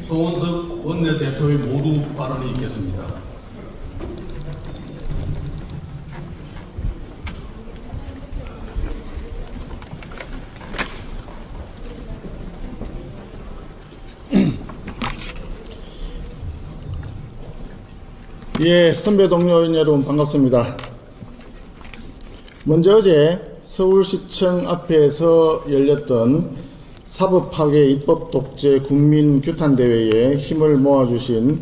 송원석 원내대표의 모두 발언이 있겠습니다. 예, 선배 동료 의원 여러분 반갑습니다. 먼저 어제 서울시청 앞에서 열렸던 사법파괴 입법 독재 국민 규탄대회에 힘을 모아주신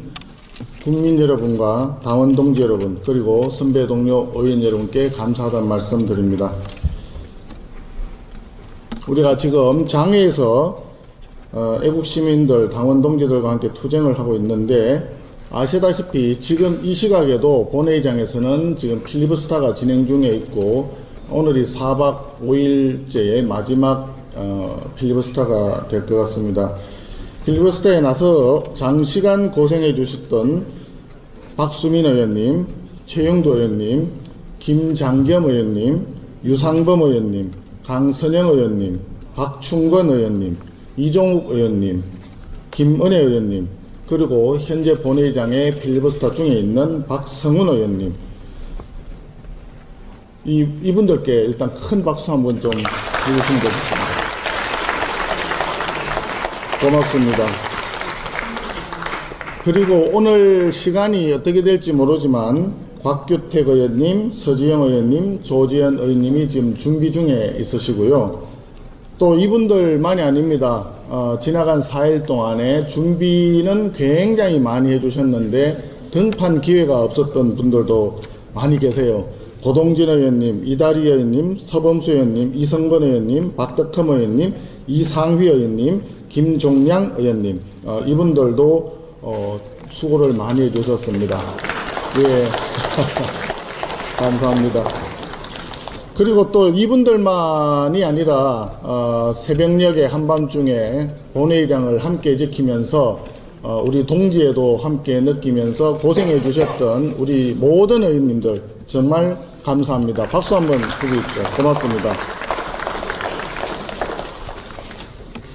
국민 여러분과 당원 동지 여러분 그리고 선배 동료 의원 여러분께 감사하다는 말씀 드립니다. 우리가 지금 장외에서 애국시민들 당원 동지들과 함께 투쟁을 하고 있는데 아시다시피 지금 이 시각에도 본회의장에서는 지금 필리버스터가 진행 중에 있고 오늘이 4박 5일째의 마지막 필리버스터가 될 것 같습니다. 필리버스터에 나서 장시간 고생해 주셨던 박수민 의원님, 최영도 의원님, 김장겸 의원님, 유상범 의원님, 강선영 의원님, 박충건 의원님, 이종욱 의원님, 김은혜 의원님 그리고 현재 본회의장에 필리버스터 중에 있는 박성훈 의원님 이분들께 일단 큰 박수 한번 좀 주시면 되겠습니다. 고맙습니다. 그리고 오늘 시간이 어떻게 될지 모르지만 곽규택 의원님, 서지영 의원님, 조지현 의원님이 지금 준비 중에 있으시고요. 또 이분들만이 아닙니다. 지나간 4일 동안에 준비는 굉장히 많이 해주셨는데 등판 기회가 없었던 분들도 많이 계세요. 고동진 의원님, 이다리 의원님, 서범수 의원님, 이성건 의원님, 박덕흠 의원님, 이상휘 의원님, 김종량 의원님 이분들도 수고를 많이 해주셨습니다. 예, 감사합니다. 그리고 또 이분들만이 아니라 새벽녘에 한밤중에 본회의장을 함께 지키면서 우리 동지에도 함께 느끼면서 고생해 주셨던 우리 모든 의원님들 정말 감사합니다. 박수 한번 드리십시오. 고맙습니다.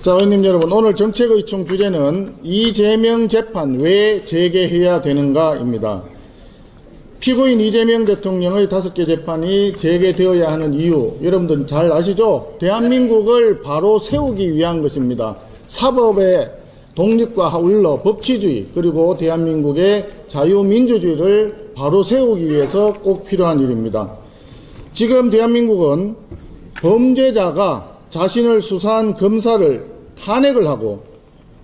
자, 의원님 여러분, 오늘 정책의총 주제는 이재명 재판 왜 재개해야 되는가입니다. 피고인 이재명 대통령의 5개 재판이 재개되어야 하는 이유 여러분들 잘 아시죠? 대한민국을 바로 세우기 위한 것입니다. 사법의 독립과 아울러 법치주의 그리고 대한민국의 자유민주주의를 바로 세우기 위해서 꼭 필요한 일입니다. 지금 대한민국은 범죄자가 자신을 수사한 검사를 탄핵을 하고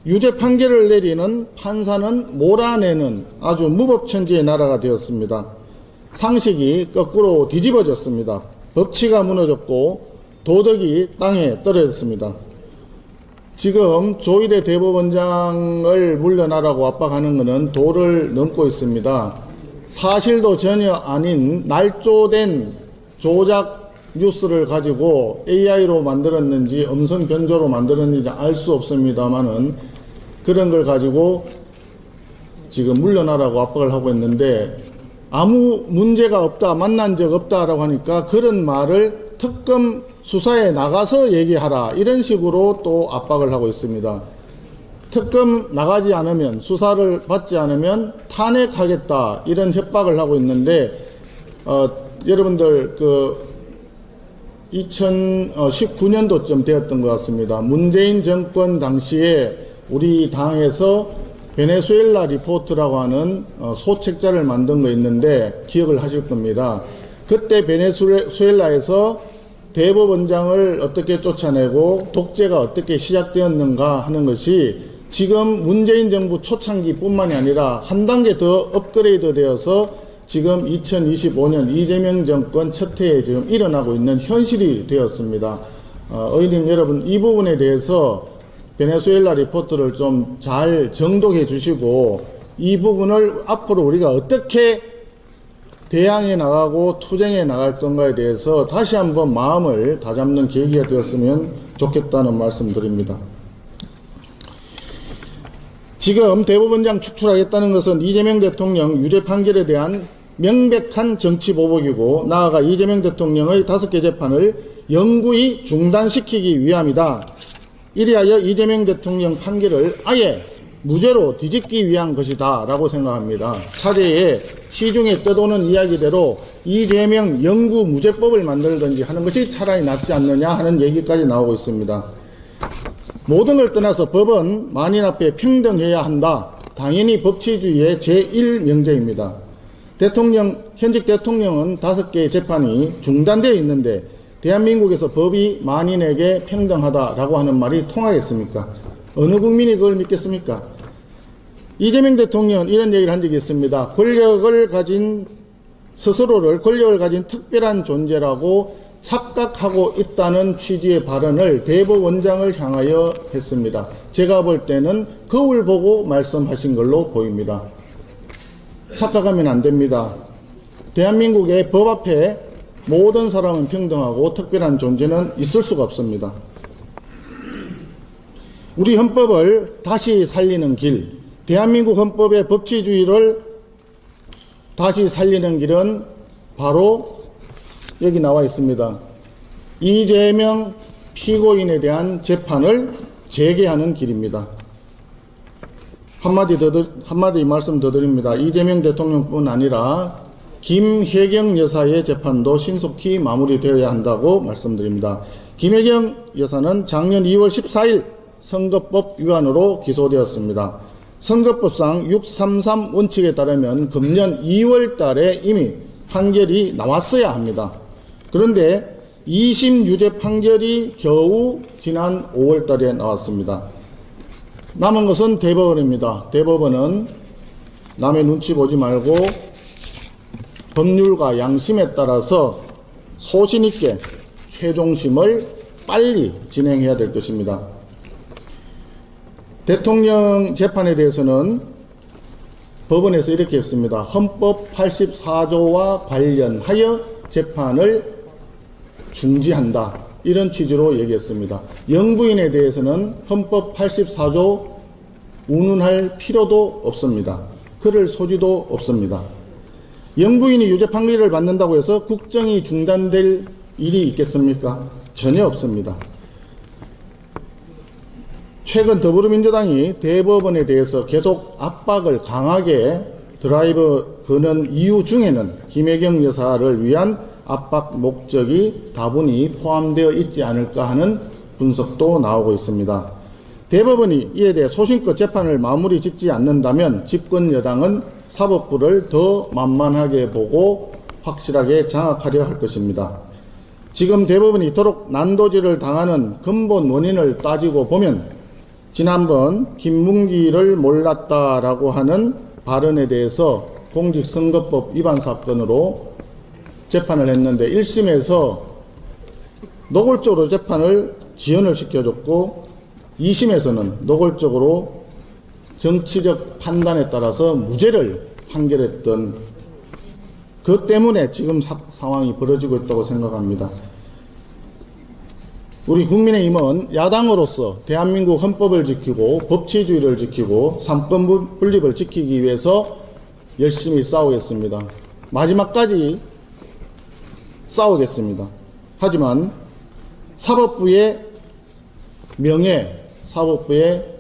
유죄 판결을 내리는 판사는 몰아내는 아주 무법천지의 나라가 되었습니다. 상식이 거꾸로 뒤집어졌습니다. 법치가 무너졌고 도덕이 땅에 떨어졌습니다. 지금 조희대 대법원장을 물러나라고 압박하는 것은 도를 넘고 있습니다. 사실도 전혀 아닌 날조된 조작 뉴스를 가지고 AI로 만들었는지 음성 변조로 만들었는지 알 수 없습니다만은 그런 걸 가지고 지금 물러나라고 압박을 하고 있는데 아무 문제가 없다, 만난 적 없다라고 하니까 그런 말을 특검 수사에 나가서 얘기하라 이런 식으로 또 압박을 하고 있습니다. 특검 나가지 않으면 수사를 받지 않으면 탄핵하겠다 이런 협박을 하고 있는데 여러분들 2019년도쯤 되었던 것 같습니다. 문재인 정권 당시에 우리 당에서 베네수엘라 리포트라고 하는 소책자를 만든 거 있는데 기억을 하실 겁니다. 그때 베네수엘라에서 대법원장을 어떻게 쫓아내고 독재가 어떻게 시작되었는가 하는 것이 지금 문재인 정부 초창기 뿐만이 아니라 한 단계 더 업그레이드 되어서 지금 2025년 이재명 정권 첫 해에 지금 일어나고 있는 현실이 되었습니다. 의원님 여러분 이 부분에 대해서 베네수엘라 리포트를 좀 잘 정독해 주시고 이 부분을 앞으로 우리가 어떻게 대항해 나가고 투쟁해 나갈 건가에 대해서 다시 한번 마음을 다잡는 계기가 되었으면 좋겠다는 말씀 드립니다. 지금 대법원장 축출하겠다는 것은 이재명 대통령 유죄 판결에 대한 명백한 정치 보복이고 나아가 이재명 대통령의 5개 재판을 영구히 중단시키기 위함이다. 이리하여 이재명 대통령 판결을 아예 무죄로 뒤집기 위한 것이다 라고 생각합니다. 차제에 시중에 떠도는 이야기대로 이재명 영구 무죄법을 만들든지 하는 것이 차라리 낫지 않느냐 하는 얘기까지 나오고 있습니다. 모든 걸 떠나서 법은 만인 앞에 평등해야 한다. 당연히 법치주의의 제1명제입니다. 현직 대통령은 5개의 재판이 중단되어 있는데 대한민국에서 법이 만인에게 평등하다라고 하는 말이 통하겠습니까? 어느 국민이 그걸 믿겠습니까? 이재명 대통령은 이런 얘기를 한 적이 있습니다. 스스로를 권력을 가진 특별한 존재라고 착각하고 있다는 취지의 발언을 대법원장을 향하여 했습니다. 제가 볼 때는 거울 보고 말씀하신 걸로 보입니다. 착각하면 안 됩니다. 대한민국의 법 앞에 모든 사람은 평등하고 특별한 존재는 있을 수가 없습니다. 우리 헌법을 다시 살리는 길, 대한민국 헌법의 법치주의를 다시 살리는 길은 바로 여기 나와 있습니다. 이재명 피고인에 대한 재판을 재개하는 길입니다. 한마디 말씀 더 드립니다. 이재명 대통령뿐 아니라 김혜경 여사의 재판도 신속히 마무리되어야 한다고 말씀드립니다. 김혜경 여사는 작년 2월 14일 선거법 위반으로 기소되었습니다. 선거법상 633 원칙에 따르면 금년 2월 달에 이미 판결이 나왔어야 합니다. 그런데 2심 유죄 판결이 겨우 지난 5월 달에 나왔습니다. 남은 것은 대법원입니다. 대법원은 남의 눈치 보지 말고 법률과 양심에 따라서 소신 있게 최종심을 빨리 진행해야 될 것입니다. 대통령 재판에 대해서는 법원에서 이렇게 했습니다. 헌법 84조와 관련하여 재판을 중지한다. 이런 취지로 얘기했습니다. 영부인에 대해서는 헌법 84조 운운할 필요도 없습니다. 그럴 소지도 없습니다. 영부인이 유죄 판결을 받는다고 해서 국정이 중단될 일이 있겠습니까? 전혀 없습니다. 최근 더불어민주당이 대법원에 대해서 계속 압박을 강하게 드라이브 거는 이유 중에는 김혜경 여사를 위한 압박 목적이 다분히 포함되어 있지 않을까 하는 분석도 나오고 있습니다. 대법원이 이에 대해 소신껏 재판을 마무리 짓지 않는다면 집권 여당은 사법부를 더 만만하게 보고 확실하게 장악하려 할 것입니다. 지금 대법원이 이토록 난도질을 당하는 근본 원인을 따지고 보면 지난번 김문기를 몰랐다라고 하는 발언에 대해서 공직선거법 위반 사건으로 재판을 했는데 1심에서 노골적으로 재판을 지연을 시켜줬고 2심에서는 노골적으로 정치적 판단에 따라서 무죄를 판결했던 그 때문에 지금 상황이 벌어지고 있다고 생각합니다. 우리 국민의힘은 야당으로서 대한민국 헌법을 지키고 법치주의를 지키고 삼권 분립을 지키기 위해서 열심히 싸우겠습니다. 마지막까지 싸우겠습니다. 하지만 사법부의 명예, 사법부의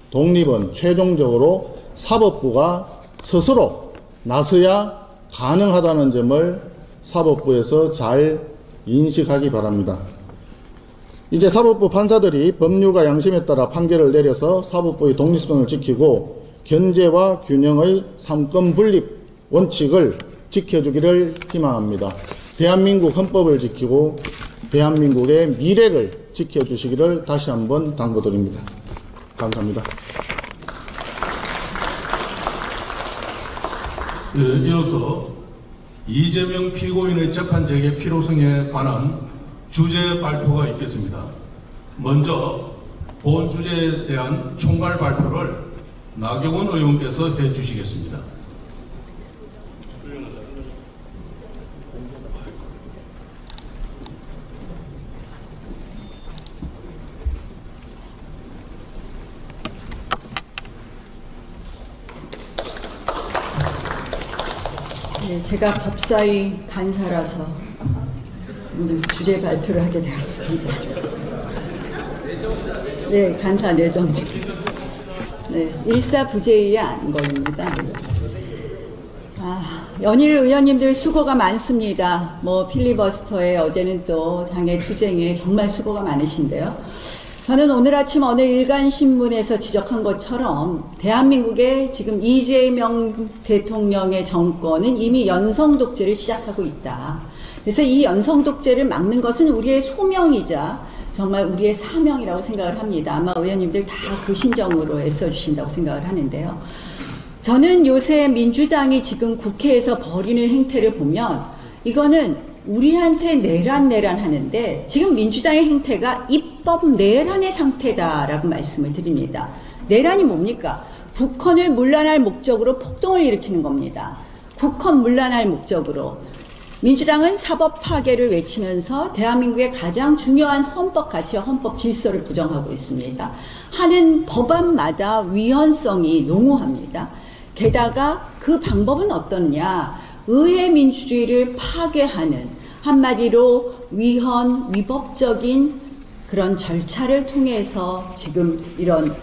독립은 최종적으로 사법부가 스스로 나서야 가능하다는 점을 사법부에서 잘 인식하기 바랍니다. 이제 사법부 판사들이 법률과 양심에 따라 판결을 내려서 사법부의 독립성을 지키고 견제와 균형의 삼권 분립 원칙을 지켜주기를 희망합니다. 대한민국 헌법을 지키고 대한민국의 미래를 지켜주시기를 다시 한번 당부드립니다. 감사합니다. 이어서 이재명 피고인의 재판 재개 필요성에 관한 주제 발표가 있겠습니다. 먼저 본 주제에 대한 총괄 발표를 나경원 의원께서 해주시겠습니다. 네, 제가 법사위 간사라서 오늘 주제 발표를 하게 되었습니다. 네, 간사 내정직. 네, 일사부재의 안건입니다. 연일 의원님들 수고가 많습니다. 뭐 필리버스터에 어제는 또 장애 투쟁에 정말 수고가 많으신데요. 저는 오늘 아침 어느 일간신문에서 지적한 것처럼 대한민국의 지금 이재명 대통령의 정권은 이미 연성독재를 시작하고 있다. 그래서 이 연성독재를 막는 것은 우리의 소명이자 정말 우리의 사명이라고 생각을 합니다. 아마 의원님들 다 그 심정으로 애써주신다고 생각을 하는데요. 저는 요새 민주당이 지금 국회에서 벌이는 행태를 보면 이거는 우리한테 내란 하는데 지금 민주당의 행태가 입법 내란의 상태다라고 말씀을 드립니다. 내란이 뭡니까? 국헌을 문란할 목적으로 폭동을 일으키는 겁니다. 국헌 문란할 목적으로. 민주당은 사법 파괴를 외치면서 대한민국의 가장 중요한 헌법 가치와 헌법 질서를 부정하고 있습니다. 하는 법안마다 위헌성이 농후합니다. 게다가 그 방법은 어떠냐? 의회 민주주의를 파괴하는 한마디로 위헌, 위법적인 그런 절차를 통해서 지금 이런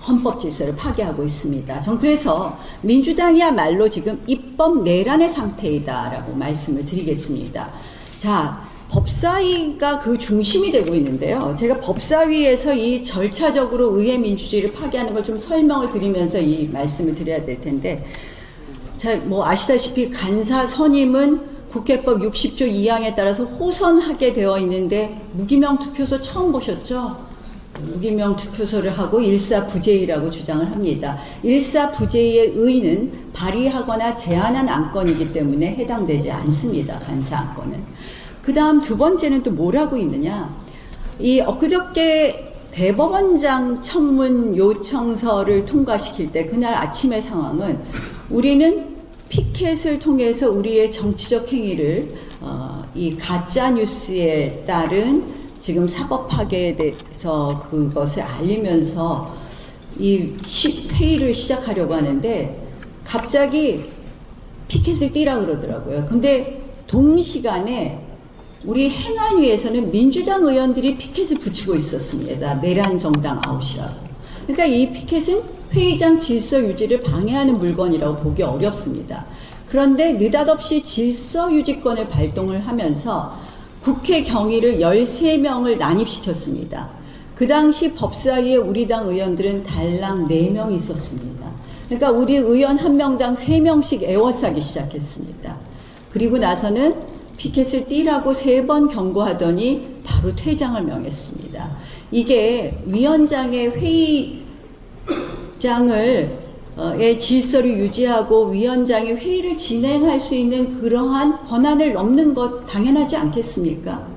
헌법 질서를 파괴하고 있습니다. 전 그래서 민주당이야말로 지금 입법 내란의 상태이다라고 말씀을 드리겠습니다. 자, 법사위가 그 중심이 되고 있는데요. 제가 법사위에서 이 절차적으로 의회 민주주의를 파괴하는 걸 좀 설명을 드리면서 이 말씀을 드려야 될 텐데, 자, 뭐 아시다시피 간사 선임은 국회법 60조 2항에 따라서 호선하게 되어 있는데 무기명 투표소 처음 보셨죠? 무기명 투표소를 하고 일사부재의라고 주장을 합니다. 일사부재의의 의는 발의하거나 제안한 안건이기 때문에 해당되지 않습니다. 간사 안건은. 그 다음 두 번째는 또 뭘 하고 있느냐. 이 엊그저께 대법원장 청문 요청서를 통과시킬 때 그날 아침의 상황은 우리는 피켓을 통해서 우리의 정치적 행위를 이 가짜 뉴스에 따른 지금 사법 파괴에 대해서 그것을 알리면서 이 회의를 시작하려고 하는데 갑자기 피켓을 띄라 그러더라고요. 근데 동시간에 우리 행안위에서는 민주당 의원들이 피켓을 붙이고 있었습니다. 내란 정당 아웃이라고. 그러니까 이 피켓은 회의장 질서 유지를 방해하는 물건이라고 보기 어렵습니다. 그런데 느닷없이 질서 유지권을 발동을 하면서 국회 경위를 13명을 난입시켰습니다. 그 당시 법사위에 우리 당 의원들은 달랑 4명 있었습니다. 그러니까 우리 의원 한 명당 3명씩 에워싸기 시작했습니다. 그리고 나서는 피켓을 띄라고 3번 경고하더니 바로 퇴장을 명했습니다. 이게 위원장의 회의장을 의 질서를 유지하고 위원장이 회의를 진행할 수 있는 그러한 권한을 넘는 것 당연하지 않겠습니까?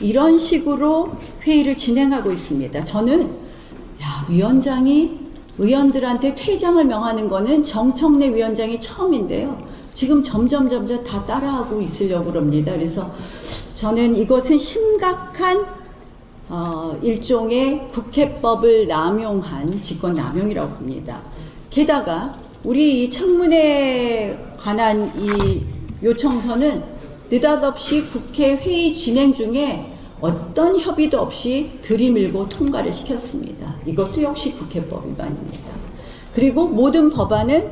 이런 식으로 회의를 진행하고 있습니다. 저는 위원장이 의원들한테 퇴장을 명하는 거는 정청래 위원장이 처음인데요. 지금 점점 다 따라하고 있으려고 합니다. 그래서 저는 이것은 심각한 일종의 국회법을 남용한 직권남용이라고 봅니다. 게다가 우리 이 청문회에 관한 이 요청서는 느닷없이 국회 회의 진행 중에 어떤 협의도 없이 들이밀고 통과를 시켰습니다. 이것도 역시 국회법 위반입니다. 그리고 모든 법안은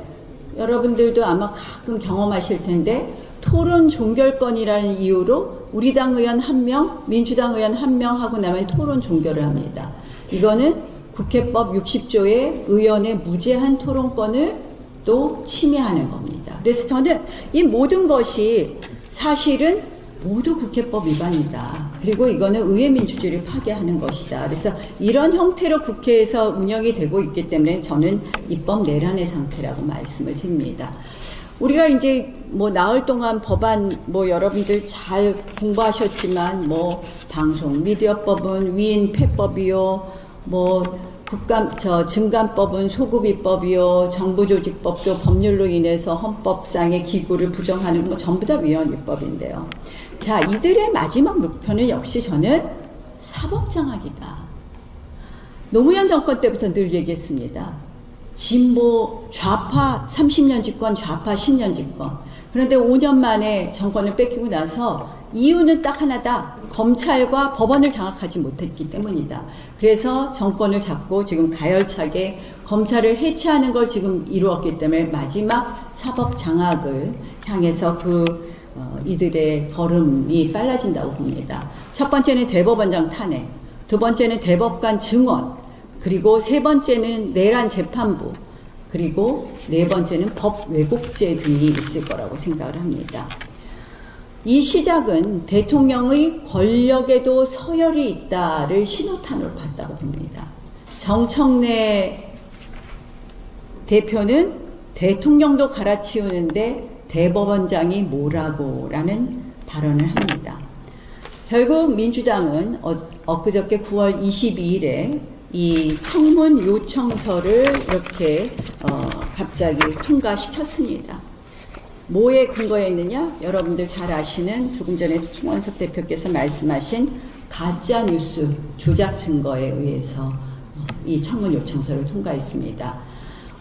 여러분들도 아마 가끔 경험하실 텐데 토론 종결권이라는 이유로 우리 당 의원 1명, 민주당 의원 1명 하고 나면 토론 종결을 합니다. 이거는 국회법 60조의 의원의 무제한 토론권을 또 침해하는 겁니다. 그래서 저는 이 모든 것이 사실은 모두 국회법 위반이다. 그리고 이거는 의회 민주주의를 파괴하는 것이다. 그래서 이런 형태로 국회에서 운영이 되고 있기 때문에 저는 입법 내란의 상태라고 말씀을 드립니다. 우리가 이제 뭐 나흘 동안 법안 뭐 여러분들 잘 공부하셨지만 뭐 방송 미디어법은 위인폐법이요, 뭐 증감법은 소급입법이요, 정부조직법도 법률로 인해서 헌법상의 기구를 부정하는 거 뭐 전부 다 위헌입법인데요. 자, 이들의 마지막 목표는 역시 저는 사법장악이다. 노무현 정권 때부터 늘 얘기했습니다. 진보 좌파 30년 집권, 좌파 10년 집권. 그런데 5년 만에 정권을 뺏기고 나서 이유는 딱 하나다. 검찰과 법원을 장악하지 못했기 때문이다. 그래서 정권을 잡고 지금 가열차게 검찰을 해체하는 걸 지금 이루었기 때문에 마지막 사법 장악을 향해서 이들의 걸음이 빨라진다고 봅니다. 첫 번째는 대법원장 탄핵, 두 번째는 대법관 증언, 그리고 세 번째는 내란 재판부, 그리고 네 번째는 법 왜곡죄 등이 있을 거라고 생각을 합니다. 이 시작은 대통령의 권력에도 서열이 있다를 신호탄으로 봤다고 봅니다. 정청래 대표는 대통령도 갈아치우는데 대법원장이 뭐라고라는 발언을 합니다. 결국 민주당은 엊그저께 9월 22일에 이 청문 요청서를 이렇게 갑자기 통과시켰습니다. 뭐에 근거했느냐? 여러분들 잘 아시는 조금 전에 송원석 대표께서 말씀하신 가짜뉴스 조작 증거에 의해서 이 청문 요청서를 통과했습니다.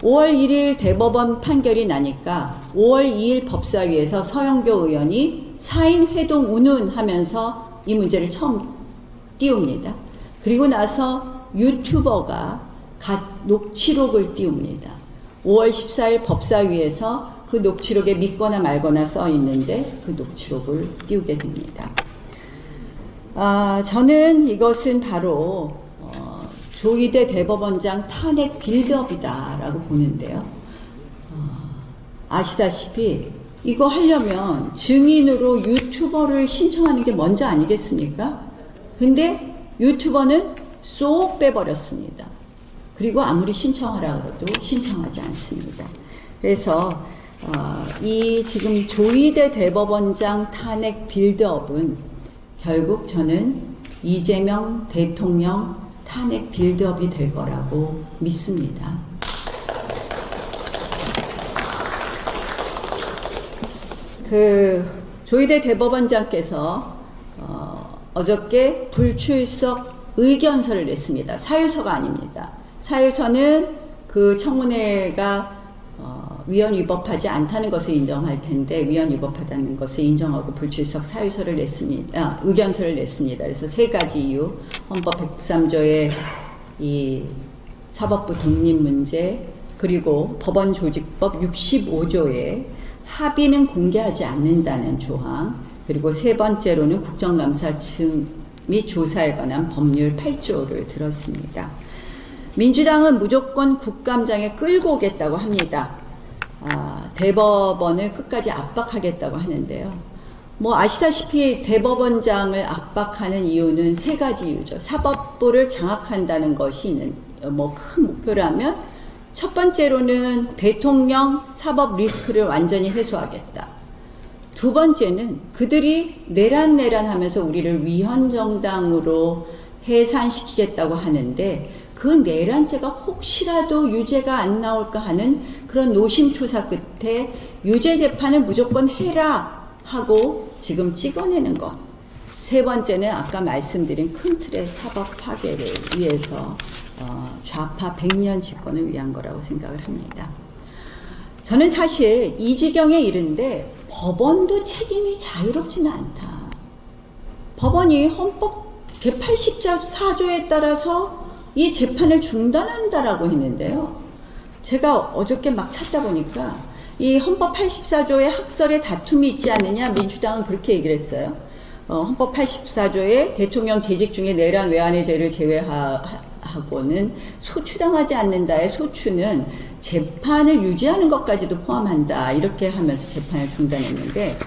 5월 1일 대법원 판결이 나니까 5월 2일 법사위에서 서영교 의원이 사인 회동 운운하면서 이 문제를 처음 띄웁니다. 그리고 나서 유튜버가 녹취록을 띄웁니다. 5월 14일 법사위에서 그 녹취록에 믿거나 말거나 써 있는데 그 녹취록을 띄우게 됩니다. 저는 이것은 바로 조희대 대법원장 탄핵 빌드업이다라고 보는데요. 아시다시피 이거 하려면 증인으로 유튜버를 신청하는 게 먼저 아니겠습니까? 근데 유튜버는 쏙 빼버렸습니다. 그리고 아무리 신청하라 그래도 신청하지 않습니다. 그래서 이 지금 조희대 대법원장 탄핵 빌드업은 결국 저는 이재명 대통령 탄핵 빌드업이 될 거라고 믿습니다. 조희대 대법원장께서 어저께 불출석 의견서를 냈습니다. 사유서가 아닙니다. 사유서는 그 청문회가 위헌 위법하지 않다는 것을 인정할 텐데 위헌 위법하다는 것을 인정하고 불출석 사유서를 냈습니다. 의견서를 냈습니다. 그래서 세 가지 이유, 헌법 103조의 이 사법부 독립 문제, 그리고 법원조직법 65조의 합의는 공개하지 않는다는 조항, 그리고 세 번째로는 국정감사 및 조사에 관한 법률 8조를 들었습니다. 민주당은 무조건 국감장에 끌고 오겠다고 합니다. 대법원을 끝까지 압박하겠다고 하는데요. 뭐 아시다시피 대법원장을 압박하는 이유는 세 가지 이유죠. 사법부를 장악한다는 것이 뭐 큰 목표라면 첫 번째로는 대통령 사법 리스크를 완전히 해소하겠다. 두 번째는 그들이 내란하면서 우리를 위헌정당으로 해산시키겠다고 하는데 그 내란죄가 혹시라도 유죄가 안 나올까 하는 그런 노심초사 끝에 유죄 재판을 무조건 해라 하고 지금 찍어내는 것. 세 번째는 아까 말씀드린 큰 틀의 사법 파괴를 위해서 좌파 100년 집권을 위한 거라고 생각을 합니다. 저는 사실 이 지경에 이른데 법원도 책임이 자유롭지는 않다. 법원이 헌법 제84조에 따라서 이 재판을 중단한다라고 했는데요. 제가 어저께 막 찾다 보니까 이 헌법 84조의 학설에 다툼이 있지 않느냐, 민주당은 그렇게 얘기를 했어요. 헌법 84조에 대통령 재직 중에 내란 외환의 죄를 제외하고는 소추당하지 않는다의 소추는 재판을 유지하는 것까지도 포함한다. 이렇게 하면서 재판을 중단했는데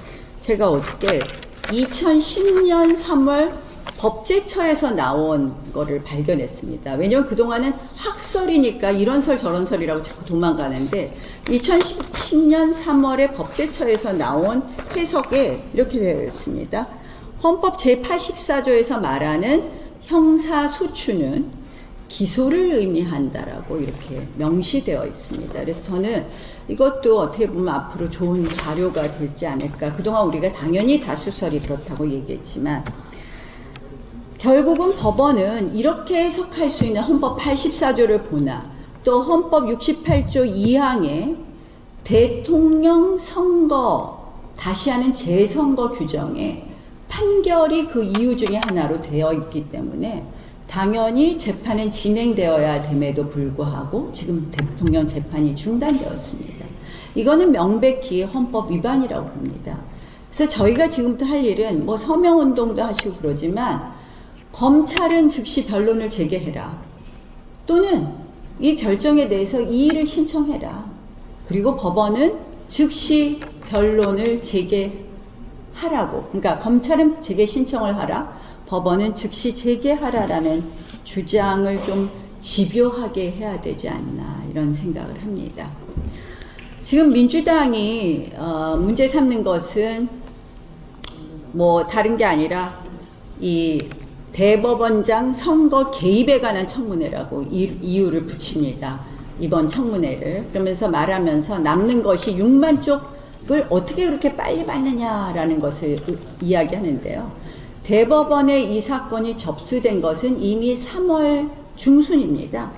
제가 어저께 2010년 3월 법제처에서 나온 거를 발견했습니다. 왜냐하면 그동안은 학설이니까 이런 설 저런 설이라고 자꾸 도망가는데 2010년 3월에 법제처에서 나온 해석에 이렇게 되어 있습니다. 헌법 제84조에서 말하는 형사소추는 기소를 의미한다라고 이렇게 명시되어 있습니다. 그래서 저는 이것도 어떻게 보면 앞으로 좋은 자료가 될지 않을까. 그동안 우리가 당연히 다수설이 그렇다고 얘기했지만 결국은 법원은 이렇게 해석할 수 있는 헌법 84조를 보나 또 헌법 68조 2항에 대통령 선거, 다시 하는 재선거 규정에 판결이 그 이유 중에 하나로 되어 있기 때문에 당연히 재판은 진행되어야 됨에도 불구하고 지금 대통령 재판이 중단되었습니다. 이거는 명백히 헌법 위반이라고 봅니다. 그래서 저희가 지금부터 할 일은 뭐 서명운동도 하시고 그러지만 검찰은 즉시 변론을 제기해라. 또는 이 결정에 대해서 이의를 신청해라. 그리고 법원은 즉시 변론을 제기하라고. 그러니까 검찰은 재개 신청을 하라. 법원은 즉시 재개하라라는 주장을 좀 집요하게 해야 되지 않나 이런 생각을 합니다. 지금 민주당이 문제 삼는 것은 뭐 다른 게 아니라 이 대법원장 선거 개입에 관한 청문회라고 이유를 붙입니다. 이번 청문회를. 그러면서 말하면서 남는 것이 6만 쪽을 어떻게 그렇게 빨리 받느냐라는 것을 이야기하는데요. 대법원에 이 사건이 접수된 것은 이미 3월 중순입니다.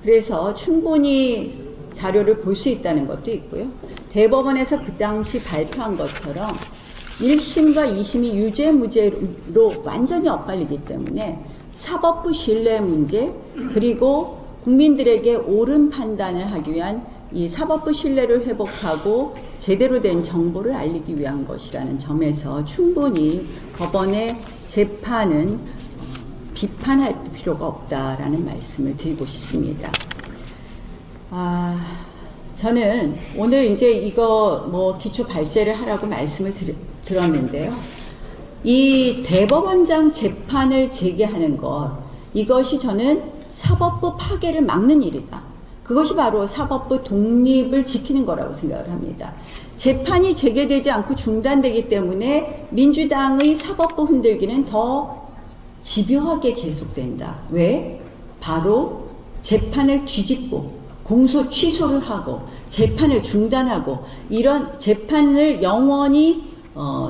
그래서 충분히 자료를 볼 수 있다는 것도 있고요. 대법원에서 그 당시 발표한 것처럼 1심과 2심이 유죄 무죄로 완전히 엇갈리기 때문에 사법부 신뢰 문제 그리고 국민들에게 옳은 판단을 하기 위한 이 사법부 신뢰를 회복하고 제대로 된 정보를 알리기 위한 것이라는 점에서 충분히 법원의 재판은 비판할 필요가 없다라는 말씀을 드리고 싶습니다. 저는 오늘 이제 이거 뭐 기초 발제를 하라고 말씀을 들었는데요. 이 대법원장 재판을 재개하는 것, 이것이 저는 사법부 파괴를 막는 일이다. 그것이 바로 사법부 독립을 지키는 거라고 생각을 합니다. 재판이 재개되지 않고 중단되기 때문에 민주당의 사법부 흔들기는 더 집요하게 계속된다. 왜? 바로 재판을 뒤집고 공소 취소를 하고 재판을 중단하고 이런 재판을 영원히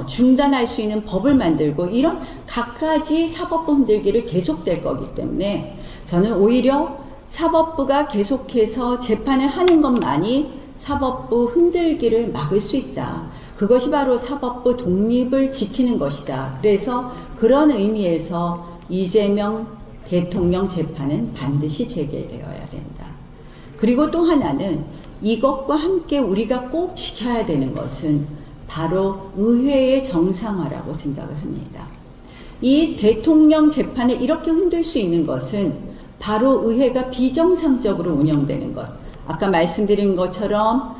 중단할 수 있는 법을 만들고 이런 갖가지 사법부 흔들기를 계속될 거기 때문에 저는 오히려 사법부가 계속해서 재판을 하는 것만이 사법부 흔들기를 막을 수 있다. 그것이 바로 사법부 독립을 지키는 것이다. 그래서 그런 의미에서 이재명 대통령 재판은 반드시 재개되어야 된다. 그리고 또 하나는 이것과 함께 우리가 꼭 지켜야 되는 것은 바로 의회의 정상화라고 생각을 합니다. 이 대통령 재판을 이렇게 흔들 수 있는 것은 바로 의회가 비정상적으로 운영되는 것. 아까 말씀드린 것처럼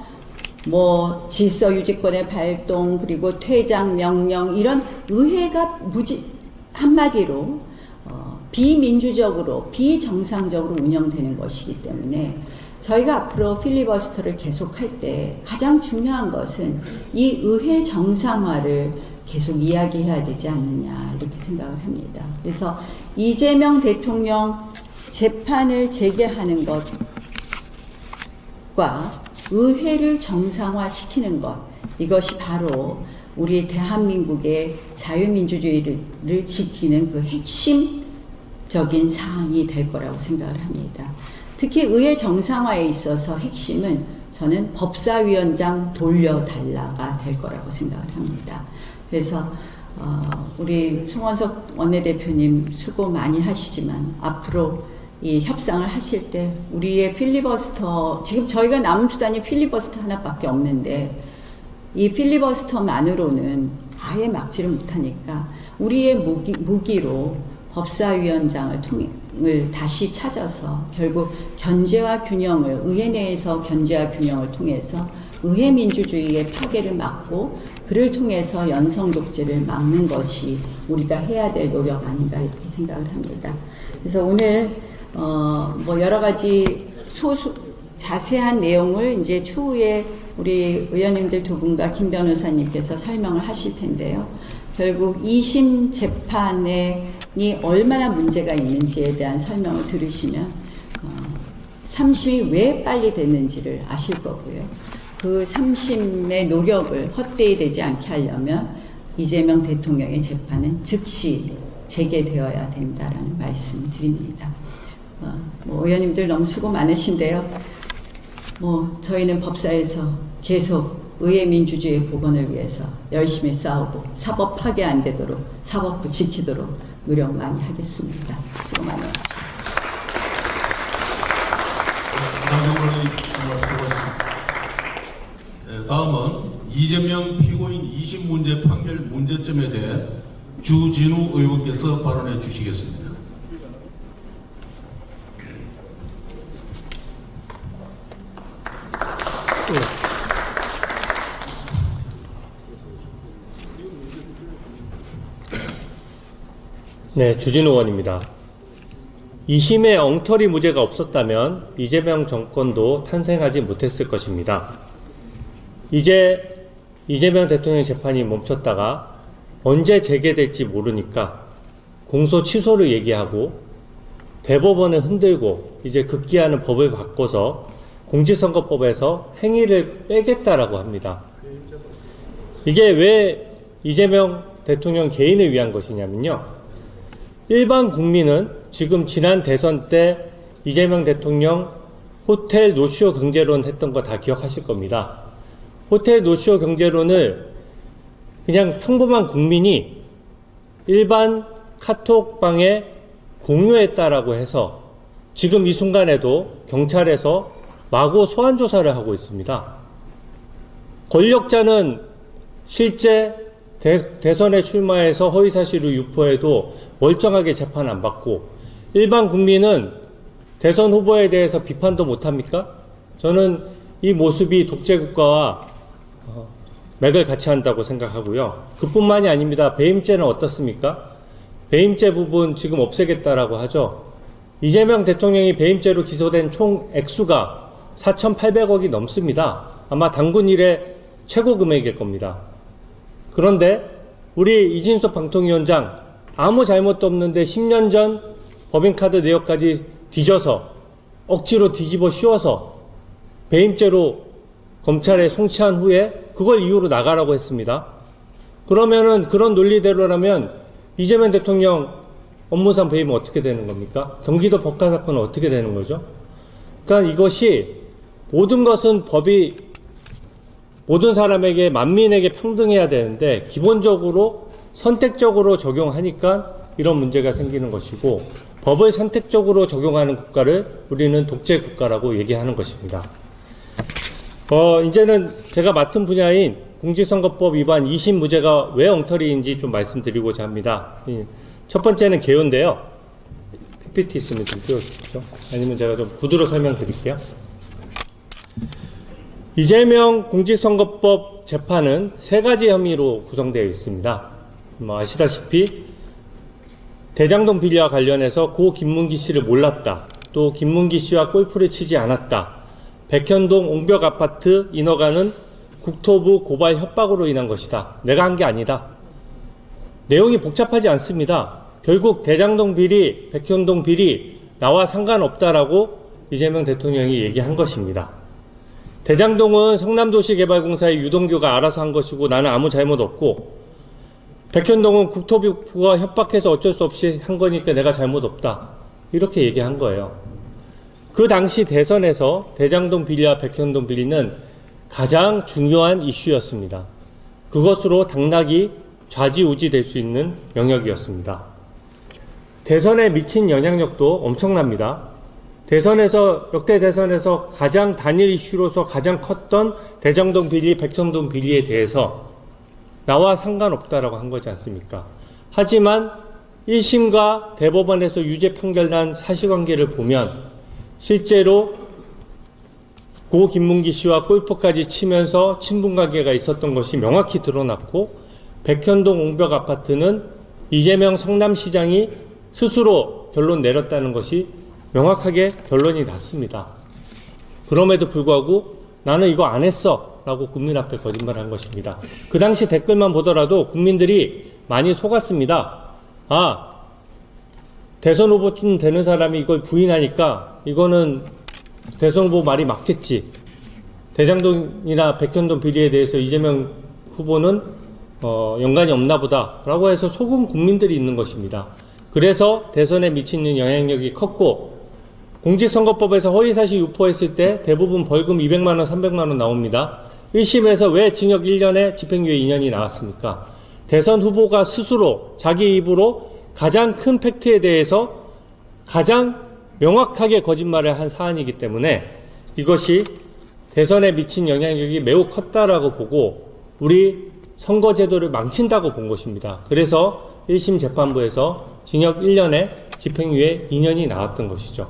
뭐 질서 유지권의 발동 그리고 퇴장 명령 이런 의회가 한마디로 비민주적으로 비정상적으로 운영되는 것이기 때문에 저희가 앞으로 필리버스터를 계속할 때 가장 중요한 것은 이 의회 정상화를 계속 이야기해야 되지 않느냐 이렇게 생각을 합니다. 그래서 이재명 대통령 재판을 재개하는 것과 의회를 정상화시키는 것, 이것이 바로 우리 대한민국의 자유민주주의를 지키는 그 핵심적인 사항이 될 거라고 생각을 합니다. 특히 의회 정상화에 있어서 핵심은 저는 법사위원장 돌려달라가 될 거라고 생각을 합니다. 그래서 우리 송원석 원내대표님 수고 많이 하시지만 앞으로 이 협상을 하실 때 우리의 필리버스터, 지금 저희가 남은 수단이 필리버스터 하나밖에 없는데 이 필리버스터만으로는 아예 막지를 못하니까 우리의 무기로 법사위원장을 다시 찾아서 결국 견제와 균형을, 의회 내에서 견제와 균형을 통해서 의회 민주주의의 파괴를 막고 그를 통해서 연성독재를 막는 것이 우리가 해야 될 노력 아닌가 이렇게 생각을 합니다. 그래서 오늘 뭐 여러 가지 자세한 내용을 이제 추후에 우리 의원님들 두 분과 김 변호사님께서 설명을 하실 텐데요. 결국 2심 재판이 얼마나 문제가 있는지에 대한 설명을 들으시면 3심이 왜 빨리 됐는지를 아실 거고요. 그 3심의 노력을 헛되이 되지 않게 하려면 이재명 대통령의 재판은 즉시 재개되어야 된다라는 말씀을 드립니다. 뭐 의원님들 너무 수고 많으신데요. 뭐 저희는 법사에서 계속 의회 민주주의 복원을 위해서 열심히 싸우고 사법 파괴 안 되도록 사법부 지키도록 노력 많이 하겠습니다. 수고 많으십시오. 장관님 정말 수고하셨습니다. 다음은 이재명 피고인 20문제 판결 문제점에 대해 주진우 의원께서 발언해 주시겠습니다. 네, 주진우 의원입니다. 2심에 엉터리 무죄가 없었다면 이재명 정권도 탄생하지 못했을 것입니다. 이제 이재명 대통령 재판이 멈췄다가 언제 재개될지 모르니까 공소 취소를 얘기하고 대법원을 흔들고 이제 급기야는 법을 바꿔서 공직선거법에서 행위를 빼겠다라고 합니다. 이게 왜 이재명 대통령 개인을 위한 것이냐면요. 일반 국민은 지금 지난 대선 때 이재명 대통령 호텔 노쇼 경제론 했던 거 다 기억하실 겁니다. 호텔 노쇼 경제론을 그냥 평범한 국민이 일반 카톡방에 공유했다라고 해서 지금 이 순간에도 경찰에서 마구 소환 조사를 하고 있습니다. 권력자는 실제 대선에 출마해서 허위사실을 유포해도 멀쩡하게 재판 안 받고 일반 국민은 대선 후보에 대해서 비판도 못합니까? 저는 이 모습이 독재국가와 맥을 같이 한다고 생각하고요. 그뿐만이 아닙니다. 배임죄는 어떻습니까? 배임죄 부분 지금 없애겠다라고 하죠. 이재명 대통령이 배임죄로 기소된 총 액수가 4,800억이 넘습니다. 아마 당군 이래 최고 금액일 겁니다. 그런데 우리 이진석 방통위원장 아무 잘못도 없는데 10년 전 법인카드 내역까지 뒤져서 억지로 뒤집어 씌워서 배임죄로 검찰에 송치한 후에 그걸 이유로 나가라고 했습니다. 그러면은 그런 논리대로라면 이재명 대통령 업무상 배임은 어떻게 되는 겁니까? 경기도 법카 사건은 어떻게 되는 거죠? 그러니까 이것이 모든 것은 법이 모든 사람에게 만민에게 평등해야 되는데 기본적으로 선택적으로 적용하니까 이런 문제가 생기는 것이고 법을 선택적으로 적용하는 국가를 우리는 독재 국가라고 얘기하는 것입니다. 이제는 제가 맡은 분야인 공직선거법 위반 2심 무죄가 왜 엉터리인지 좀 말씀드리고자 합니다. 첫 번째는 개요인데요. PPT 있으면 좀 띄워주십시오. 아니면 제가 좀 구두로 설명드릴게요. 이재명 공직선거법 재판은 3가지 혐의로 구성되어 있습니다. 아시다시피 대장동 비리와 관련해서 고 김문기 씨를 몰랐다. 또 김문기 씨와 골프를 치지 않았다. 백현동 옹벽 아파트 인허가는 국토부 고발 협박으로 인한 것이다. 내가 한 게 아니다. 내용이 복잡하지 않습니다. 결국 대장동 비리, 백현동 비리 나와 상관없다라고 이재명 대통령이 얘기한 것입니다. 대장동은 성남도시개발공사의 유동규가 알아서 한 것이고 나는 아무 잘못 없고 백현동은 국토부가 협박해서 어쩔 수 없이 한 거니까 내가 잘못 없다. 이렇게 얘기한 거예요. 그 당시 대선에서 대장동 비리와 백현동 비리는 가장 중요한 이슈였습니다. 그것으로 당락이 좌지우지 될 수 있는 영역이었습니다. 대선에 미친 영향력도 엄청납니다. 역대 대선에서 가장 단일 이슈로서 가장 컸던 대장동 비리, 백현동 비리에 대해서 나와 상관없다라고 한 거지 않습니까? 하지만 1심과 대법원에서 유죄 판결난 사실관계를 보면 실제로 고 김문기 씨와 골프까지 치면서 친분관계가 있었던 것이 명확히 드러났고 백현동 옹벽 아파트는 이재명 성남시장이 스스로 결론 내렸다는 것이 명확하게 결론이 났습니다. 그럼에도 불구하고 나는 이거 안 했어 라고 국민 앞에 거짓말한 것입니다. 그 당시 댓글만 보더라도 국민들이 많이 속았습니다. 대선 후보쯤 되는 사람이 이걸 부인하니까 이거는 대선 후보 말이 맞겠지. 대장동이나 백현동 비리에 대해서 이재명 후보는 연관이 없나 보다 라고 해서 속은 국민들이 있는 것입니다. 그래서 대선에 미치는 영향력이 컸고 공직선거법에서 허위사실 유포했을 때 대부분 벌금 200만원, 300만원 나옵니다. 1심에서 왜 징역 1년에 집행유예 2년이 나왔습니까? 대선 후보가 스스로 자기 입으로 가장 큰 팩트에 대해서 가장 명확하게 거짓말을 한 사안이기 때문에 이것이 대선에 미친 영향력이 매우 컸다라고 보고 우리 선거제도를 망친다고 본 것입니다. 그래서 1심 재판부에서 징역 1년에 집행유예 2년이 나왔던 것이죠.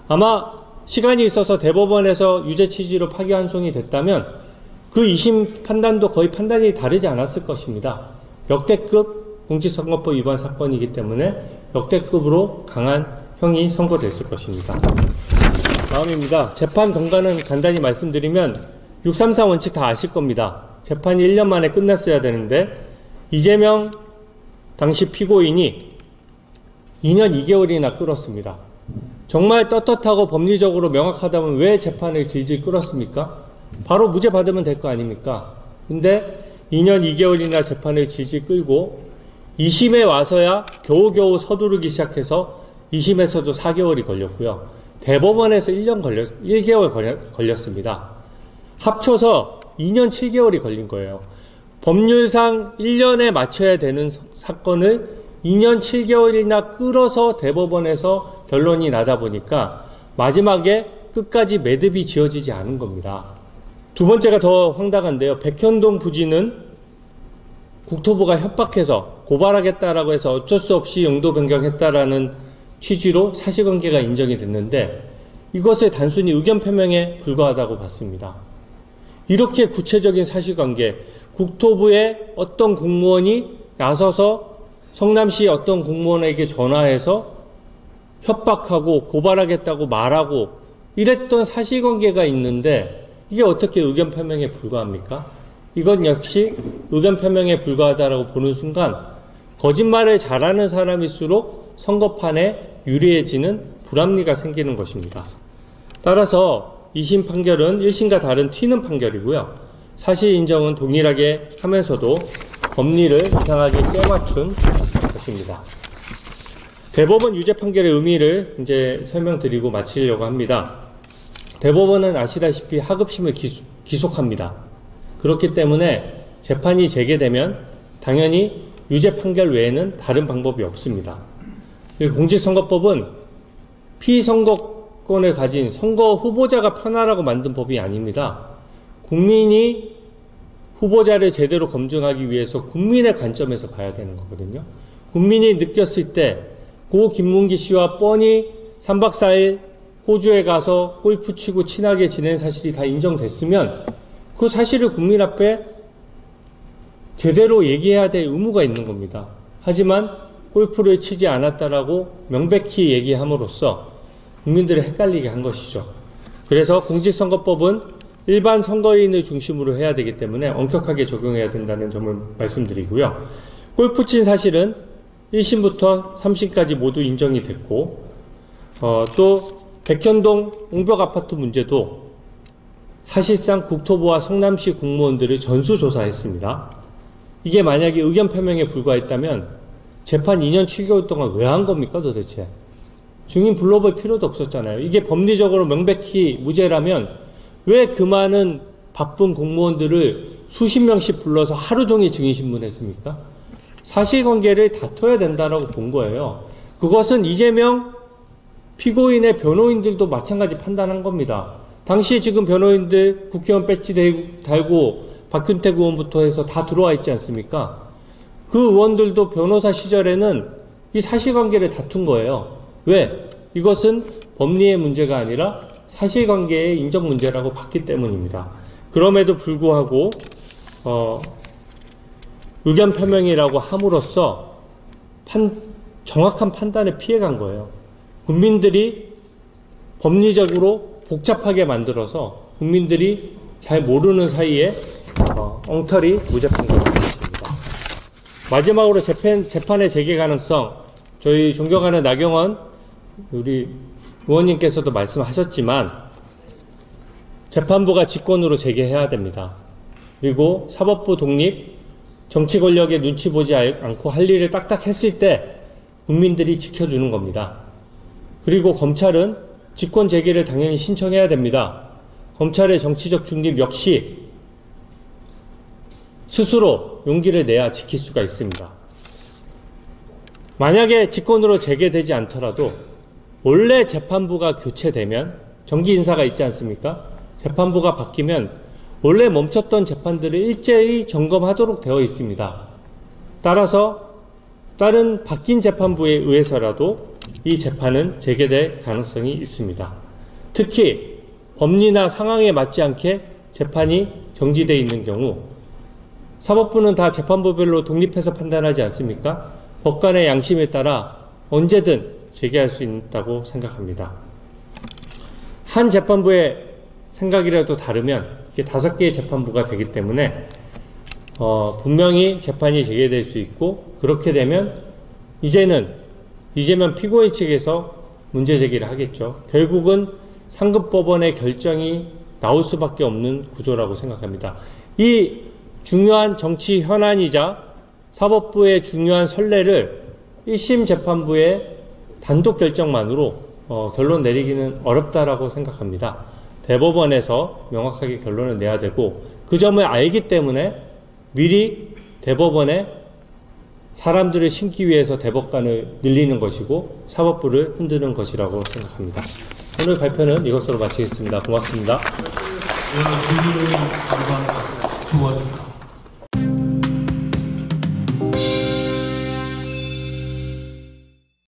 아마 시간이 있어서 대법원에서 유죄 취지로 파기환송이 됐다면 그 2심 판단도 거의 판단이 다르지 않았을 것입니다. 역대급 공직선거법 위반 사건이기 때문에 역대급으로 강한 형이 선고됐을 것입니다. 다음입니다. 재판 경과는 간단히 말씀드리면 634 원칙 다 아실 겁니다. 재판이 1년 만에 끝났어야 되는데 이재명 당시 피고인이 2년 2개월이나 끌었습니다. 정말 떳떳하고 법리적으로 명확하다면 왜 재판을 질질 끌었습니까? 바로 무죄 받으면 될 거 아닙니까? 근데 2년 2개월이나 재판을 질질 끌고 2심에 와서야 겨우겨우 서두르기 시작해서 2심에서도 4개월이 걸렸고요. 대법원에서 1개월 걸렸습니다. 합쳐서 2년 7개월이 걸린 거예요. 법률상 1년에 맞춰야 되는 사건을 2년 7개월이나 끌어서 대법원에서 결론이 나다 보니까 마지막에 끝까지 매듭이 지어지지 않은 겁니다. 두 번째가 더 황당한데요. 백현동 부지는 국토부가 협박해서 고발하겠다라고 해서 어쩔 수 없이 용도 변경했다라는 취지로 사실관계가 인정이 됐는데 이것을 단순히 의견 표명에 불과하다고 봤습니다. 이렇게 구체적인 사실관계, 국토부의 어떤 공무원이 나서서 성남시 어떤 공무원에게 전화해서 협박하고 고발하겠다고 말하고 이랬던 사실관계가 있는데 이게 어떻게 의견 표명에 불과합니까? 이건 역시 의견 표명에 불과하다라고 보는 순간 거짓말을 잘하는 사람일수록 선거판에 유리해지는 불합리가 생기는 것입니다. 따라서 2심 판결은 1심과 다른 튀는 판결이고요. 사실 인정은 동일하게 하면서도 법리를 이상하게 꿰맞춘 것입니다. 대법원 유죄 판결의 의미를 이제 설명드리고 마치려고 합니다. 대법원은 아시다시피 하급심을 기속합니다. 그렇기 때문에 재판이 재개되면 당연히 유죄 판결 외에는 다른 방법이 없습니다. 공직선거법은 피선거권을 가진 선거 후보자가 편하라고 만든 법이 아닙니다. 국민이 후보자를 제대로 검증하기 위해서 국민의 관점에서 봐야 되는 거거든요. 국민이 느꼈을 때 고 김문기 씨와 뻔히 3박 4일 호주에 가서 골프 치고 친하게 지낸 사실이 다 인정됐으면 그 사실을 국민 앞에 제대로 얘기해야 될 의무가 있는 겁니다. 하지만 골프를 치지 않았다라고 명백히 얘기함으로써 국민들을 헷갈리게 한 것이죠. 그래서 공직선거법은 일반 선거인을 중심으로 해야 되기 때문에 엄격하게 적용해야 된다는 점을 말씀드리고요. 골프 친 사실은 1심부터 3심까지 모두 인정이 됐고 또 백현동 옹벽 아파트 문제도 사실상 국토부와 성남시 공무원들을 전수조사했습니다. 이게 만약에 의견 표명에 불과했다면 재판 2년 7개월 동안 왜 한 겁니까 도대체? 증인 불러볼 필요도 없었잖아요. 이게 법리적으로 명백히 무죄라면 왜 그 많은 바쁜 공무원들을 수십 명씩 불러서 하루 종일 증인신문했습니까? 사실관계를 다퉈야 된다라고 본 거예요. 그것은 이재명 피고인의 변호인들도 마찬가지 판단한 겁니다. 당시 지금 변호인들 국회의원 배지 달고 박균택 의원부터 해서 다 들어와 있지 않습니까? 그 의원들도 변호사 시절에는 이 사실관계를 다툰 거예요. 왜? 이것은 법리의 문제가 아니라 사실관계의 인정 문제라고 봤기 때문입니다. 그럼에도 불구하고 의견 표명이라고 함으로써 정확한 판단을 피해간 거예요. 국민들이 법리적으로 복잡하게 만들어서 국민들이 잘 모르는 사이에 엉터리 무죄 판결을 받았습니다. 마지막으로 재판의 재개 가능성, 저희 존경하는 나경원 우리 의원님께서도 말씀하셨지만 재판부가 직권으로 재개해야 됩니다. 그리고 사법부 독립, 정치 권력의 눈치 보지 않고 할 일을 딱딱 했을 때 국민들이 지켜주는 겁니다. 그리고 검찰은 직권 재개를 당연히 신청해야 됩니다. 검찰의 정치적 중립 역시 스스로 용기를 내야 지킬 수가 있습니다. 만약에 직권으로 재개되지 않더라도 원래 재판부가 교체되면 정기 인사가 있지 않습니까? 재판부가 바뀌면 원래 멈췄던 재판들을 일제히 점검하도록 되어 있습니다. 따라서 다른 바뀐 재판부에 의해서라도 이 재판은 재개될 가능성이 있습니다. 특히 법리나 상황에 맞지 않게 재판이 정지되어 있는 경우 사법부는 다 재판부별로 독립해서 판단하지 않습니까? 법관의 양심에 따라 언제든 재개할 수 있다고 생각합니다. 한 재판부의 생각이라도 다르면 이게 5개의 재판부가 되기 때문에 분명히 재판이 재개될 수 있고, 그렇게 되면 이제는 이재명 피고인 측에서 문제 제기를 하겠죠. 결국은 상급법원의 결정이 나올 수밖에 없는 구조라고 생각합니다. 이 중요한 정치 현안이자 사법부의 중요한 선례를 1심 재판부의 단독 결정만으로 결론 내리기는 어렵다라고 생각합니다. 대법원에서 명확하게 결론을 내야 되고, 그 점을 알기 때문에 미리 대법원에 사람들을 심기 위해서 대법관을 늘리는 것이고 사법부를 흔드는 것이라고 생각합니다. 오늘 발표는 이것으로 마치겠습니다. 고맙습니다. 주진우 의원 감사합니다. 수고하셨습니다.